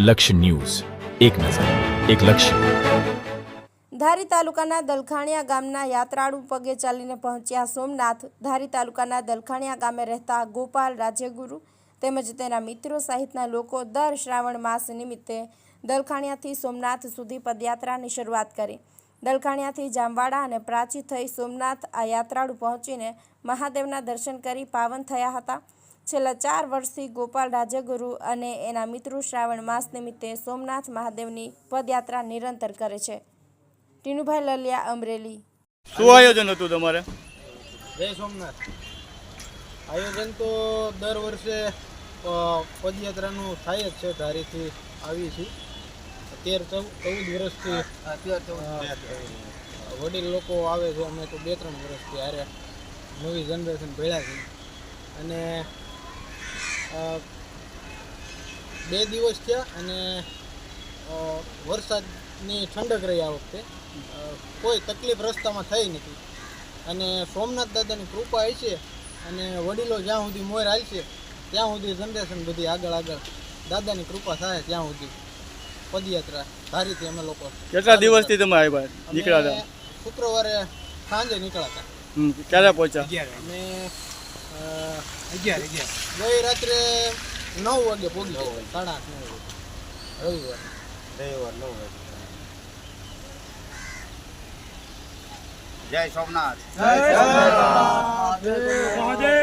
લક્ષ્ય ન્યૂઝ, એક નજર, એક લક્ષ્ય. ધારી તાલુકાના દલખાણીયા ગામના યાત્રાળુ પગે ચાલીને પહોંચ્યા સોમનાથ. ધારી તાલુકાના દલખાણીયા ગામે રહેતા ગોપાલ રાજ્યગુરુ તેમજ તેના મિત્રો સહિતના લોકો દર શ્રાવણ માસ નિમિત્તે દલખાણીયાથી સોમનાથ સુધી પદયાત્રાની શરૂઆત કરી. દલખાણીયાથી જામવાડા અને પ્રાચી થઈ સોમનાથ આ યાત્રાળુ પહોંચીને મહાદેવના દર્શન કરી પાવન થયા હતા. છેલ્લા 4 વર્ષથી ગોપાલ રાજ્યગુરુ અને એના મિત્રો શ્રાવણ માસ નિમિત્તે સોમનાથ મહાદેવની પદયાત્રા નિરંતર કરે છે. ટીનુભાઈ લલિયા, અમરેલી. શું આયોજન હતું તમારે? જય સોમનાથ. આયોજન તો દર વર્ષે પદયાત્રાનું થાય જ છે. ધારીથી આવી છે 13-14 વર્ષથી વડીલ લોકો આવે છે. અમે તો 2-3 વર્ષથી હારે નવી જનરેશન ભેળ્યા છે. અને 2 દિવસ થયા અને વરસાદની ઠંડક રહી. આ વખતે કોઈ તકલીફ રસ્તામાં થઈ નથી. અને સોમનાથ દાદાની કૃપા હશે અને વડીલો જ્યાં સુધી મોર હાલશે ત્યાં સુધી જનરેશન બધી આગળ દાદાની કૃપા થાય ત્યાં સુધી પદયાત્રા ધારીથી અમે લોકો. કેટલા દિવસથી તમે આવ્યા નીકળ્યા હતા? શુક્રવારે સાંજે નીકળ્યા હતા. ક્યારે પહોંચ્યા? અમે 11 ગઈ રાત્રે 9 વાગે પહોંચી ગયા. 8:30-9 રવિવાર 9 વાગે. જય સોમનાથ. જય સોમનાથ.